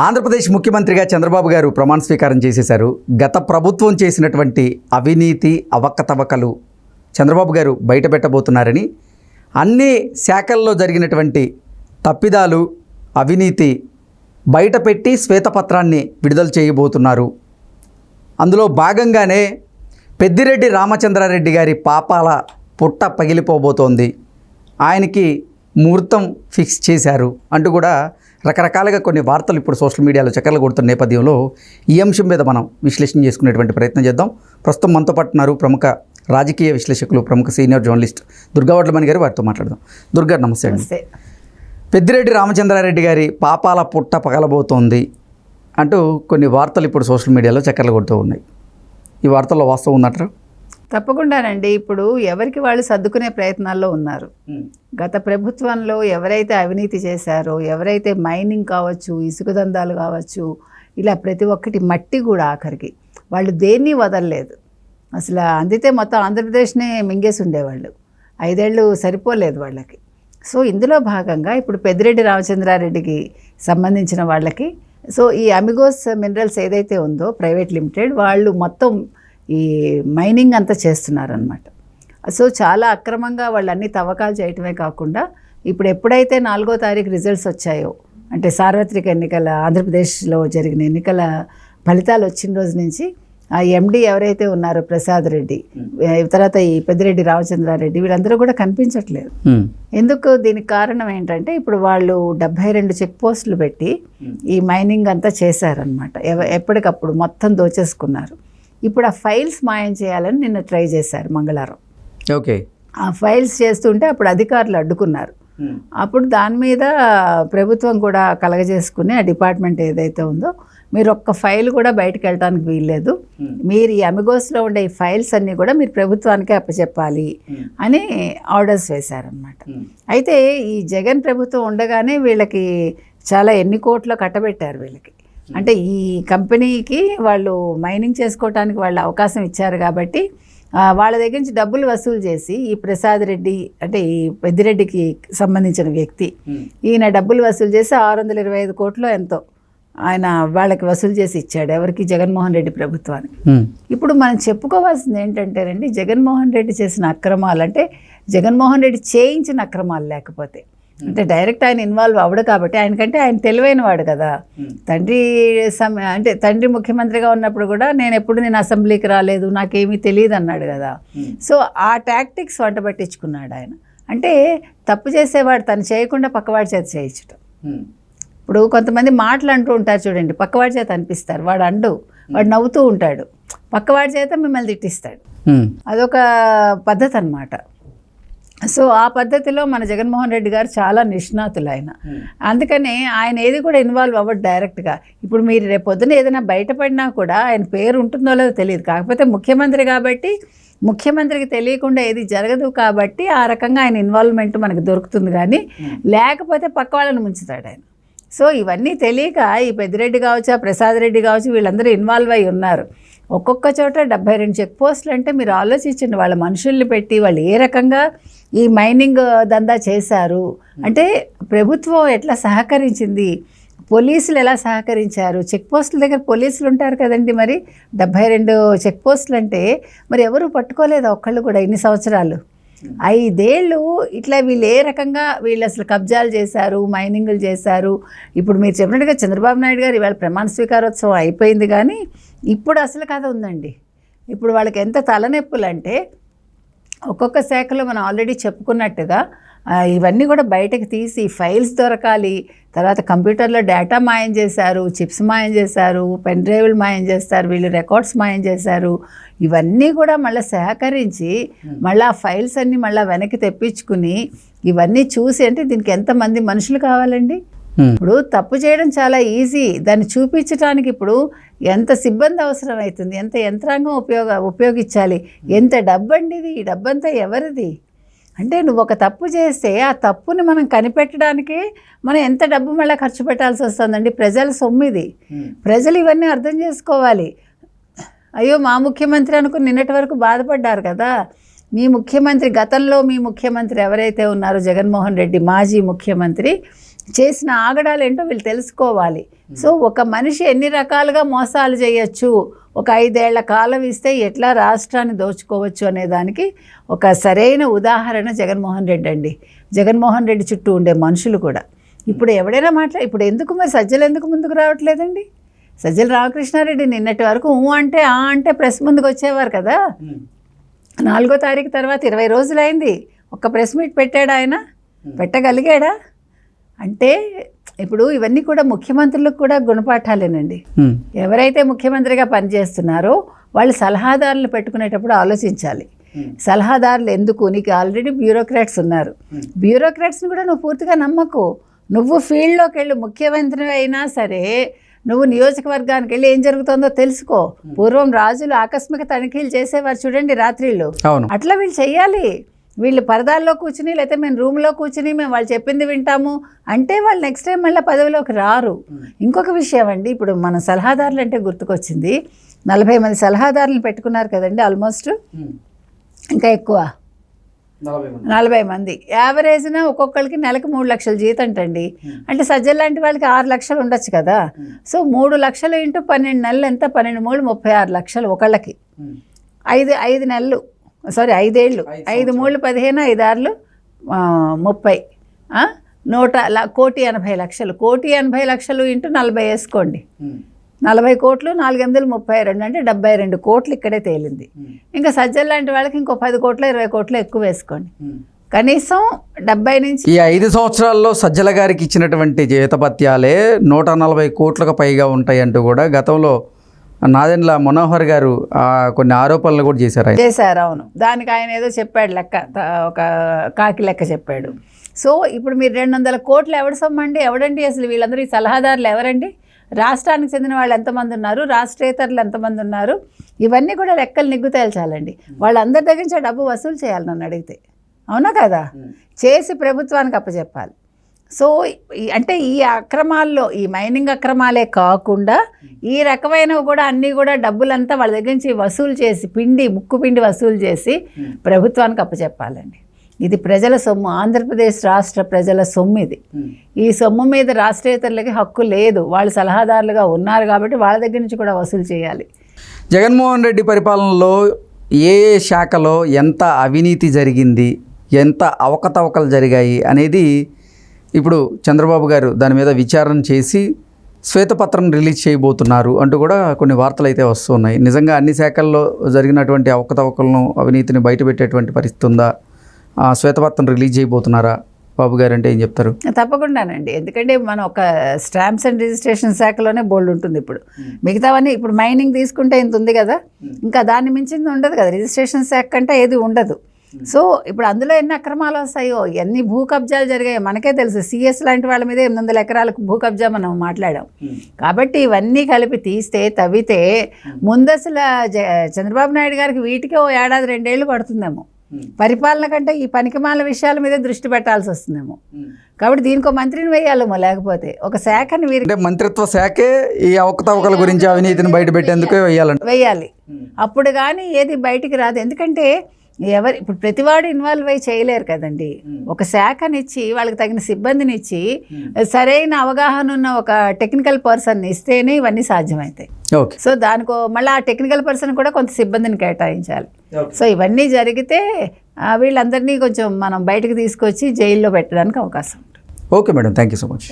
ఆంధ్రప్రదేశ్ ముఖ్యమంత్రిగా చంద్రబాబు గారు ప్రమాణ స్వీకారం చేసేశారు. గత ప్రభుత్వం చేసినటువంటి అవినీతి అవకతవకలు చంద్రబాబు గారు బయటపెట్టబోతున్నారని, అన్ని శాఖల్లో జరిగినటువంటి తప్పిదాలు అవినీతి బయటపెట్టి శ్వేతపత్రాన్ని విడుదల చేయబోతున్నారు. అందులో భాగంగానే పెద్దిరెడ్డి రామచంద్రారెడ్డి గారి పాపాల పుట్ట పగిలిపోబోతోంది, ఆయనకి ముహూర్తం ఫిక్స్ చేశారు అంటూ కూడా రకరకాలుగా కొన్ని వార్తలు ఇప్పుడు సోషల్ మీడియాలో చక్కర్లు కొడుతున్న నేపథ్యంలో ఈ అంశం మీద మనం విశ్లేషణ చేసుకునేటువంటి ప్రయత్నం చేద్దాం. ప్రస్తుతం మనతో పాటు ఉన్నారు ప్రముఖ రాజకీయ విశ్లేషకులు, ప్రముఖ సీనియర్ జర్నలిస్ట్ దుర్గా వడ్లమణి గారు. వారితో మాట్లాడదాం. దుర్గా, నమస్తే అండి. పెద్దిరెడ్డి రామచంద్రారెడ్డి గారి పాపాల పుట్ట పగలబోతోంది అంటూ కొన్ని వార్తలు ఇప్పుడు సోషల్ మీడియాలో చక్కర్లు కొడుతూ ఉన్నాయి. ఈ వార్తల్లో వాస్తవం ఉందంటారా? తప్పకుండానండి. ఇప్పుడు ఎవరికి వాళ్ళు సర్దుకునే ప్రయత్నాల్లో ఉన్నారు. గత ప్రభుత్వంలో ఎవరైతే అవినీతి చేశారో, ఎవరైతే మైనింగ్ కావచ్చు, ఇసుక దందాలు కావచ్చు, ఇలా ప్రతి ఒక్కటి మట్టి కూడా ఆఖరికి వాళ్ళు దేన్ని వదలలేదు. అసలు అందితే మొత్తం ఆంధ్రప్రదేశ్నే మింగేసి ఉండేవాళ్ళు. 5 ఏళ్ళు సరిపోలేదు వాళ్ళకి. సో ఇందులో భాగంగా ఇప్పుడు పెద్దిరెడ్డి రామచంద్రారెడ్డికి సంబంధించిన వాళ్ళకి, సో ఈ అమిగోస్ మినరల్స్ ఏదైతే ఉందో ప్రైవేట్ లిమిటెడ్, వాళ్ళు మొత్తం ఈ మైనింగ్ అంతా చేస్తున్నారనమాట. సో చాలా అక్రమంగా వాళ్ళు అన్ని తవ్వకాలు చేయటమే కాకుండా, ఇప్పుడు ఎప్పుడైతే 4వ తారీఖు రిజల్ట్స్ వచ్చాయో, అంటే సార్వత్రిక ఎన్నికల ఆంధ్రప్రదేశ్లో జరిగిన ఎన్నికల ఫలితాలు వచ్చిన రోజు నుంచి ఆ ఎండి ఎవరైతే ఉన్నారో ప్రసాద్ రెడ్డి, తర్వాత ఈ పెద్దిరెడ్డి రామచంద్రారెడ్డి, వీళ్ళందరూ కూడా కనిపించట్లేదు. ఎందుకు? దీనికి కారణం ఏంటంటే ఇప్పుడు వాళ్ళు 72 చెక్ పోస్టులు పెట్టి ఈ మైనింగ్ అంతా చేశారనమాట. ఎప్పటికప్పుడు మొత్తం దోచేసుకున్నారు. ఇప్పుడు ఆ ఫైల్స్ మాయం చేయాలని నిన్న ట్రై చేశారు మంగళవారం. ఓకే. ఆ ఫైల్స్ చేస్తుంటే అప్పుడు అధికారులు అడ్డుకున్నారు. అప్పుడు దాని మీద ప్రభుత్వం కూడా కలగజేసుకుని ఆ డిపార్ట్మెంట్ ఏదైతే ఉందో, మీరు ఒక్క ఫైల్ కూడా బయటకు వెళ్ళడానికి వీల్లేదు, మీరు ఈ అమిగోస్లో ఉండే ఈ ఫైల్స్ అన్నీ కూడా మీరు ప్రభుత్వానికే అప్పచెప్పాలి అని ఆర్డర్స్ వేశారనమాట. అయితే ఈ జగన్ ప్రభుత్వం ఉండగానే వీళ్ళకి చాలా ఎన్ని కోట్లు కట్టబెట్టారు వీళ్ళకి. అంటే ఈ కంపెనీకి వాళ్ళు మైనింగ్ చేసుకోవటానికి వాళ్ళు అవకాశం ఇచ్చారు కాబట్టి వాళ్ళ దగ్గర నుంచి డబ్బులు వసూలు చేసి, ఈ ప్రసాద్ రెడ్డి అంటే ఈ పెద్దిరెడ్డికి సంబంధించిన వ్యక్తి, ఈయన డబ్బులు వసూలు చేసి 625 కోట్లు ఎంతో ఆయన వాళ్ళకి వసూలు చేసి ఇచ్చాడు. ఎవరికి? జగన్మోహన్ రెడ్డి ప్రభుత్వానికి. ఇప్పుడు మనం చెప్పుకోవాల్సింది ఏంటంటేనండి, జగన్మోహన్ రెడ్డి చేసిన అక్రమాలు అంటే జగన్మోహన్ రెడ్డి చేయించిన అక్రమాలు, లేకపోతే అంటే డైరెక్ట్ ఆయన ఇన్వాల్వ్ అవ్వడు కాబట్టి, ఆయనకంటే ఆయన తెలివైన వాడు కదా. తండ్రి ముఖ్యమంత్రిగా ఉన్నప్పుడు కూడా నేను అసెంబ్లీకి రాలేదు, నాకేమీ తెలియదు అన్నాడు కదా. సో ఆ టాక్టిక్స్ వంట పట్టించుకున్నాడు ఆయన. అంటే తప్పు చేసేవాడు తను చేయకుండా పక్కవాడి చేత చేయించడం. ఇప్పుడు కొంతమంది మాటలు అంటూ ఉంటారు చూడండి, పక్కవాడి చేత అనిపిస్తారు, వాడు అండు, వాడు నవ్వుతూ ఉంటాడు, పక్కవాడి చేత మిమ్మల్ని తిట్టిస్తాడు. అదొక పద్ధతి అన్నమాట. సో ఆ పద్ధతిలో మన జగన్మోహన్ రెడ్డి గారు చాలా నిష్ణాతులు ఆయన. అందుకనే ఆయన ఏది కూడా ఇన్వాల్వ్ అవ్వడు డైరెక్ట్గా. ఇప్పుడు మీరు రేపు పొద్దున ఏదైనా బయటపడినా కూడా ఆయన పేరు ఉంటుందో లేదో తెలియదు. కాకపోతే ముఖ్యమంత్రి కాబట్టి, ముఖ్యమంత్రికి తెలియకుండా ఏది జరగదు కాబట్టి ఆ రకంగా ఆయన ఇన్వాల్వ్మెంట్ మనకు దొరుకుతుంది. కానీ లేకపోతే పక్క వాళ్ళని ముంచుతాడు ఆయన. సో ఇవన్నీ తెలియక ఈ పెద్దిరెడ్డి కావచ్చు, ఆ ప్రసాద్ రెడ్డి కావచ్చు, వీళ్ళందరూ ఇన్వాల్వ్ అయి ఉన్నారు. ఒక్కొక్క చోట 72 చెక్ పోస్టులు అంటే మీరు ఆలోచించండి, వాళ్ళ మనుషుల్ని పెట్టి వాళ్ళు ఏ రకంగా ఈ మైనింగ్ దందా చేశారు అంటే, ప్రభుత్వం ఎట్లా సహకరించింది, పోలీసులు ఎలా సహకరించారు. చెక్ పోస్టుల దగ్గర పోలీసులు ఉంటారు కదండి. మరి 72 చెక్ పోస్టులు అంటే మరి ఎవరు పట్టుకోలేదు ఒక్కళ్ళు కూడా ఇన్ని సంవత్సరాలు. 5 ఏళ్ళు ఇట్లా వీళ్ళు ఏ రకంగా వీళ్ళు అసలు కబ్జాలు చేశారు, మైనింగ్లు చేశారు. ఇప్పుడు మీరు చెప్పినట్టుగా చంద్రబాబు నాయుడు గారు ఇవాళ ప్రమాణ స్వీకారోత్సవం అయిపోయింది, కానీ ఇప్పుడు అసలు కథ ఉందండి. ఇప్పుడు వాళ్ళకి ఎంత తలనొప్పులు అంటే, ఒక్కొక్క శాఖలో మనం ఆల్రెడీ చెప్పుకున్నట్టుగా ఇవన్నీ కూడా బయటకు తీసి ఫైల్స్ దొరకాలి. తర్వాత కంప్యూటర్లో డేటా మాయం చేశారు, చిప్స్ మాయం చేశారు, పెన్ డ్రైవ్లు మాయం చేస్తారు, వీళ్ళు రికార్డ్స్ మాయం చేశారు. ఇవన్నీ కూడా మళ్ళీ సహకరించి మళ్ళీ ఆ ఫైల్స్ అన్నీ మళ్ళీ వెనక్కి తెప్పించుకుని ఇవన్నీ చూసి, అంటే దీనికి ఎంతమంది మనుషులు కావాలండి. ఇప్పుడు తప్పు చేయడం చాలా ఈజీ, దాన్ని చూపించడానికి ఇప్పుడు ఎంత సిబ్బంది అవసరం అవుతుంది, ఎంత యంత్రాంగం ఉపయోగించాలి, ఎంత డబ్బు అండి ఇది, ఈ డబ్బంతా ఎవరిది. అంటే నువ్వు ఒక తప్పు చేస్తే ఆ తప్పుని మనం కనిపెట్టడానికి మనం ఎంత డబ్బు మళ్ళీ ఖర్చు పెట్టాల్సి వస్తుందండి. ప్రజల సొమ్మిది, ప్రజలు ఇవన్నీ అర్థం చేసుకోవాలి. అయ్యో మా ముఖ్యమంత్రి అనుకుని నిన్నటి వరకు బాధపడ్డారు కదా. మీ ముఖ్యమంత్రి, గతంలో మీ ముఖ్యమంత్రి ఎవరైతే ఉన్నారో జగన్మోహన్ రెడ్డి, మాజీ ముఖ్యమంత్రి, చేసిన ఆగడాలు ఏంటో వీళ్ళు తెలుసుకోవాలి. సో ఒక మనిషి ఎన్ని రకాలుగా మోసాలు చేయొచ్చు, ఒక 5 ఏళ్ల కాలం ఇస్తే ఎట్లా రాష్ట్రాన్ని దోచుకోవచ్చు అనే దానికి ఒక సరైన ఉదాహరణ జగన్మోహన్ రెడ్డి అండి. జగన్మోహన్ రెడ్డి చుట్టూ ఉండే మనుషులు కూడా. ఇప్పుడు ఎవడైనా ఇప్పుడు ఎందుకు మరి సజ్జలు ఎందుకు ముందుకు రావట్లేదండి? సజ్జల రామకృష్ణారెడ్డి నిన్నటి వరకు అంటే అంటే ప్రెస్ ముందుకు వచ్చేవారు కదా. 4వ తారీఖు తర్వాత 20 రోజులైంది, ఒక్క ప్రెస్ మీట్ పెట్టాడా ఆయన? పెట్టగలిగాడా? అంటే ఇప్పుడు ఇవన్నీ కూడా ముఖ్యమంత్రులకు కూడా గుణపాఠాలేనండి. ఎవరైతే ముఖ్యమంత్రిగా పనిచేస్తున్నారో వాళ్ళు సలహాదారులు పెట్టుకునేటప్పుడు ఆలోచించాలి. సలహాదారులు ఎందుకు? నీకు ఆల్రెడీ బ్యూరోక్రాట్స్ ఉన్నారు. బ్యూరోక్రాట్స్ని కూడా నువ్వు పూర్తిగా నమ్మకు. నువ్వు ఫీల్డ్లోకి వెళ్ళి ముఖ్యమంత్రి అయినా సరే నువ్వు నియోజకవర్గానికి వెళ్ళి ఏం జరుగుతుందో తెలుసుకో. పూర్వం రాజులు ఆకస్మిక తనిఖీలు చేసేవారు చూడండి రాత్రిళ్ళు, అట్లా వీళ్ళు చెయ్యాలి. వీళ్ళు పరదాల్లో కూర్చుని లేకపోతే మేము రూమ్లో కూర్చుని మేము వాళ్ళు చెప్పింది వింటాము అంటే వాళ్ళు నెక్స్ట్ టైం మళ్ళీ పదవిలోకి రారు. ఇంకొక విషయం అండి, ఇప్పుడు మన సలహాదారులు అంటే గుర్తుకొచ్చింది, 40 మంది సలహాదారులు పెట్టుకున్నారు కదండి ఆల్మోస్ట్, ఇంకా ఎక్కువ 40 మంది. యావరేజ్న ఒక్కొక్కరికి నెలకు 3 లక్షల జీతం అంటండి. అంటే సజ్జల లాంటి వాళ్ళకి 6 లక్షలు ఉండొచ్చు కదా. సో 3 లక్షలు ఇంటూ 12 నెలలు ఎంత? 12 3 36 లక్షలు ఒకళ్ళకి. 5 నెలలు, సారీ 5 ఏళ్ళు, 5 3 15, 5 6 30, 1,80,00,000. 1,80,00,000 ఇంటూ 40 వేసుకోండి. 40 కోట్లు 4 8 32 అంటే 72 కోట్లు ఇక్కడే తేలింది. ఇంకా సజ్జల లాంటి వాళ్ళకి ఇంకో 10 కోట్లు 20 కోట్లు ఎక్కువ వేసుకోండి. కనీసం 70 నుంచి ఈ 5 సంవత్సరాల్లో సజ్జల గారికి ఇచ్చినటువంటి జీతభత్యాలే 140 కోట్లకు పైగా ఉంటాయి అంటూ కూడా గతంలో నాదెండ్ల మనోహర్ గారు కొన్ని ఆరోపణలు కూడా చేశారు. అవును, దానికి ఆయన ఏదో చెప్పాడు లెక్క, ఒక కాకి లెక్క చెప్పాడు. సో ఇప్పుడు మీరు 200 కోట్లు ఎవడు సొమ్మండి? ఎవడండి అసలు వీళ్ళందరూ? ఈ సలహాదారులు ఎవరండి? రాష్ట్రానికి చెందిన వాళ్ళు ఎంతమంది ఉన్నారు? రాష్ట్రేతరులు ఎంతమంది ఉన్నారు? ఇవన్నీ కూడా లెక్కలు నిగ్గు తేల్చాలండి. వాళ్ళందరి దగ్గర నుంచి డబ్బు వసూలు చేయాలి నన్ను అడిగితే. అవునా కదా? చేసి ప్రభుత్వానికి అప్పచెప్పాలి. సో అంటే ఈ అక్రమాల్లో, ఈ మైనింగ్ అక్రమాలే కాకుండా ఈ రకమైనవి కూడా అన్నీ కూడా డబ్బులంతా వాళ్ళ దగ్గర నుంచి వసూలు చేసి ముక్కు పిండి వసూలు చేసి ప్రభుత్వానికి అప్పచెప్పాలండి. ఇది ప్రజల సొమ్ము, ఆంధ్రప్రదేశ్ రాష్ట్ర ప్రజల సొమ్ము ఇది. ఈ సొమ్ము మీద రాష్ట్రేతరులకి హక్కు లేదు. వాళ్ళు సలహాదారులుగా ఉన్నారు కాబట్టి వాళ్ళ దగ్గర నుంచి కూడా వసూలు చేయాలి. జగన్మోహన్ రెడ్డి పరిపాలనలో ఏ శాఖలో ఎంత అవినీతి జరిగింది, ఎంత అవకతవకలు జరిగాయి అనేది ఇప్పుడు చంద్రబాబు గారు దాని మీద విచారణ చేసి శ్వేతపత్రం రిలీజ్ చేయబోతున్నారు అంటూ కూడా కొన్ని వార్తలు అయితే వస్తున్నాయి. నిజంగా అన్ని శాఖల్లో జరిగినటువంటి అవకతవకలను, అవినీతిని బయటపెట్టేటువంటి పరిస్థితి ఉందా? శ్వేతపత్రం రిలీజ్ చేయబోతున్నారా బాబు గారు అంటే ఏం చెప్తారు? తప్పకుండానండి. ఎందుకంటే మనం ఒక స్టాంప్స్ అండ్ రిజిస్ట్రేషన్ శాఖలోనే బోల్డ్ ఉంటుంది. ఇప్పుడు మిగతావన్నీ ఇప్పుడు మైనింగ్ తీసుకుంటే ఇంత ఉంది కదా, ఇంకా దాన్ని మించింది ఉండదు కదా. రిజిస్ట్రేషన్ శాఖ కంటే ఏది ఉండదు. సో ఇప్పుడు అందులో ఎన్ని అక్రమాలు వస్తాయో, ఎన్ని భూ కబ్జాలు జరిగాయో మనకే తెలుసు. సిఎస్ లాంటి వాళ్ళ మీద 800 ఎకరాలకు భూ కబ్జా మనం మాట్లాడాం. కాబట్టి ఇవన్నీ కలిపి తీస్తే, తవ్వితే ముందసలు చంద్రబాబు నాయుడు గారికి వీటికే 1 ఏడాది 2 ఏళ్ళు పడుతుందేమో. పరిపాలన కంటే ఈ పనికిమాల విషయాల మీద దృష్టి పెట్టాల్సి వస్తుందేమో. కాబట్టి దీనికి మంత్రిని వేయాలేమో, లేకపోతే ఒక శాఖని అంటే మంత్రిత్వ శాఖే ఈ అవకతవకల గురించి, అవినీతిని బయట పెట్టేందుకు వేయాలి. అప్పుడు కానీ ఏది బయటికి రాదు. ఎందుకంటే ఇప్పుడు ప్రతివాడు ఇన్వాల్వ్ అయ్యి చేయలేరు కదండి. ఒక శాఖనిచ్చి వాళ్ళకి తగిన సిబ్బందిని ఇచ్చి సరైన అవగాహన ఉన్న ఒక టెక్నికల్ పర్సన్ ఇస్తేనే ఇవన్నీ సాధ్యమవుతాయి. సో దానికో మళ్ళీ ఆ టెక్నికల్ పర్సన్ కూడా కొంత సిబ్బందిని కేటాయించాలి. సో ఇవన్నీ జరిగితే వీళ్ళందరినీ కొంచెం మనం బయటకు తీసుకొచ్చి జైల్లో పెట్టడానికి అవకాశం ఉంటుంది. Okay madam, thank you so much.